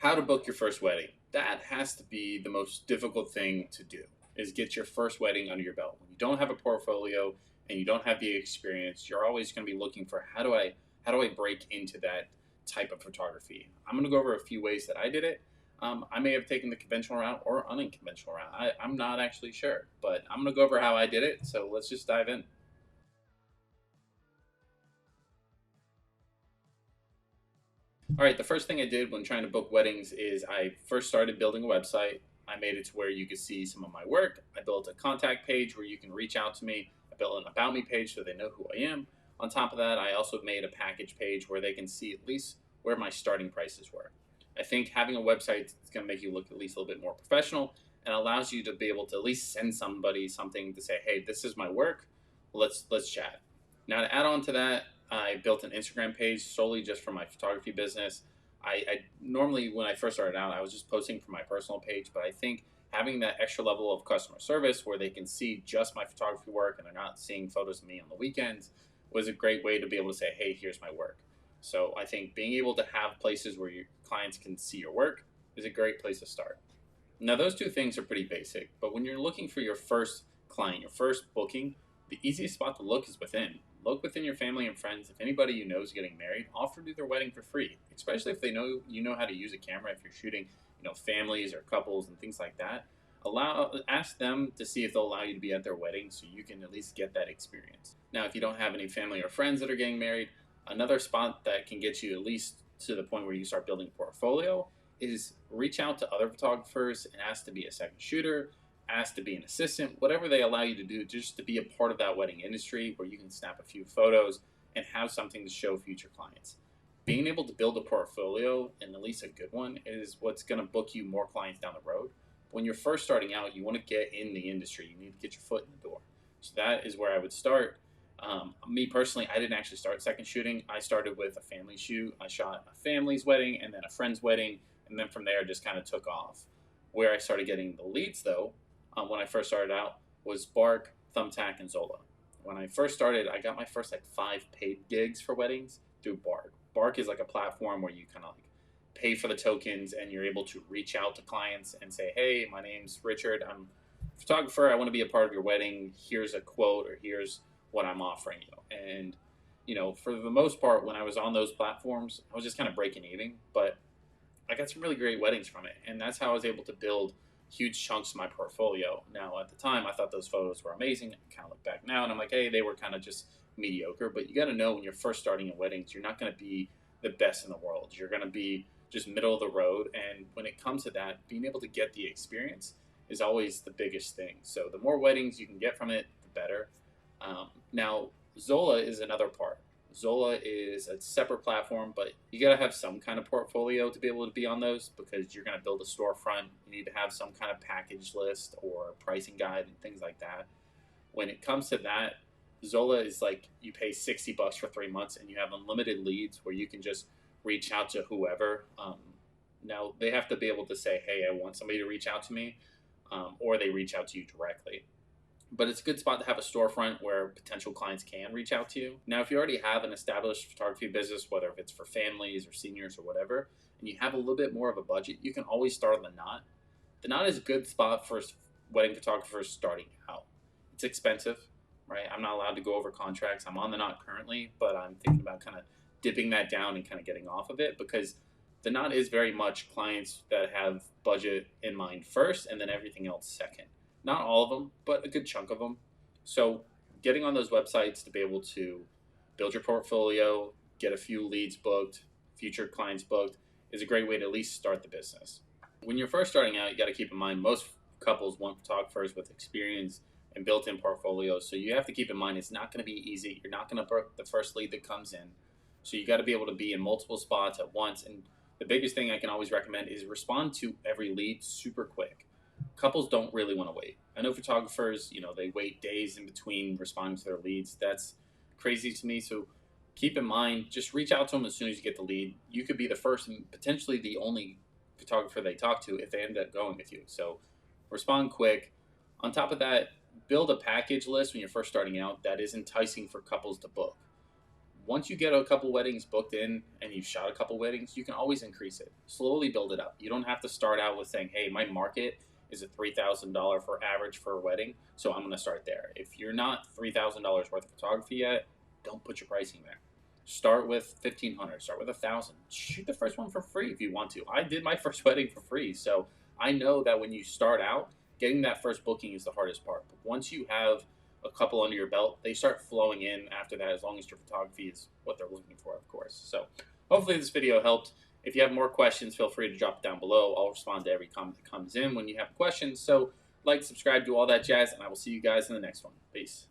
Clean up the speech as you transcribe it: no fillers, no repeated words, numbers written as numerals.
How to book your first wedding. That has to be the most difficult thing to do, is get your first wedding under your belt. When you don't have a portfolio and you don't have the experience, you're always going to be looking for how do I break into that type of photography. I'm going to go over a few ways that I did it. I may have taken the conventional route or unconventional route. I'm not actually sure, but I'm going to go over how I did it. So let's just dive in. All right, the first thing I did when trying to book weddings is I first started building a website. I made it to where you could see some of my work. I built a contact page where you can reach out to me. I built an about me page so they know who I am. On top of that, I also made a package page where they can see at least where my starting prices were. I think having a website is going to make you look at least a little bit more professional and allows you to be able to at least send somebody something to say, "Hey, this is my work. Let's chat." Now to add on to that, I built an Instagram page solely just for my photography business. I normally, when I first started out, I was just posting for my personal page, but I think having that extra level of customer service where they can see just my photography work and they're not seeing photos of me on the weekends was a great way to be able to say, "Hey, here's my work." So I think being able to have places where your clients can see your work is a great place to start. Now, those two things are pretty basic, but when you're looking for your first client, your first booking, the easiest spot to look is within. Look within your family and friends. If anybody you know is getting married, offer to do their wedding for free, especially if they know you know how to use a camera. If you're shooting, families or couples and things like that, ask them to see if they'll allow you to be at their wedding so you can at least get that experience. Now, if you don't have any family or friends that are getting married, another spot that can get you at least to the point where you start building a portfolio is reach out to other photographers and ask to be a second shooter, ask to be an assistant, whatever they allow you to do, just to be a part of that wedding industry where you can snap a few photos and have something to show future clients. Being able to build a portfolio, and at least a good one, is what's going to book you more clients down the road. When you're first starting out, you want to get in the industry. You need to get your foot in the door. So that is where I would start. Me personally, I didn't actually start second shooting. I started with a family shoot. I shot a family's wedding and then a friend's wedding, and then from there, just kind of took off. Where I started getting the leads, though, when I first started out, was Bark, Thumbtack, and Zola. When I first started, I got my first like 5 paid gigs for weddings through Bark. Bark is like a platform where you kind of like pay for the tokens and you're able to reach out to clients and say, "Hey, my name's Richard. I'm a photographer. I want to be a part of your wedding. Here's a quote, or here's what I'm offering you." And for the most part, when I was on those platforms, I was just kind of breaking even, but I got some really great weddings from it, and that's how I was able to build huge chunks of my portfolio. Now, at the time, I thought those photos were amazing. I kind of look back now, and I'm like, hey, they were kind of just mediocre. But you got to know when you're first starting in weddings, you're not going to be the best in the world. You're going to be just middle of the road. And when it comes to that, being able to get the experience is always the biggest thing. So the more weddings you can get from it, the better. Now, Zola is another part. Zola is a separate platform, but you got to have some kind of portfolio to be able to be on those because you're going to build a storefront. You need to have some kind of package list or pricing guide and things like that. When it comes to that, Zola is like you pay $60 for 3 months and you have unlimited leads where you can just reach out to whoever. Now, they have to be able to say, "Hey, I want somebody to reach out to me," or they reach out to you directly. But it's a good spot to have a storefront where potential clients can reach out to you. Now, if you already have an established photography business, whether if it's for families or seniors or whatever, and you have a little bit more of a budget, you can always start on The Knot. The Knot is a good spot for wedding photographers starting out. It's expensive, right? I'm not allowed to go over contracts. I'm on The Knot currently, but I'm thinking about kind of dipping that down and kind of getting off of it because The Knot is very much clients that have budget in mind first and then everything else second. Not all of them, but a good chunk of them. So getting on those websites to be able to build your portfolio, get a few leads booked, future clients booked, is a great way to at least start the business. When you're first starting out, you got to keep in mind most couples want photographers with experience and built-in portfolios. So you have to keep in mind it's not going to be easy. You're not going to book the first lead that comes in. So you got to be able to be in multiple spots at once. And the biggest thing I can always recommend is respond to every lead super quick. Couples don't really want to wait. I know photographers, they wait days in between responding to their leads. That's crazy to me. So keep in mind, just reach out to them as soon as you get the lead. You could be the first and potentially the only photographer they talk to if they end up going with you. So respond quick. On top of that, build a package list when you're first starting out that is enticing for couples to book. Once you get a couple weddings booked in and you've shot a couple weddings, you can always increase it. Slowly build it up. You don't have to start out with saying, hey, my market is at $3,000 for average for a wedding, so I'm going to start there. If you're not $3,000 worth of photography yet, don't put your pricing there. Start with 1,500. Start with 1,000. Shoot the first one for free if you want to. I did my first wedding for free, so I know that when you start out, getting that first booking is the hardest part. But once you have a couple under your belt, they start flowing in after that, as long as your photography is what they're looking for, of course. So hopefully this video helped. If you have more questions, feel free to drop it down below. I'll respond to every comment that comes in when you have questions. So like, subscribe, do all that jazz, and I will see you guys in the next one. Peace.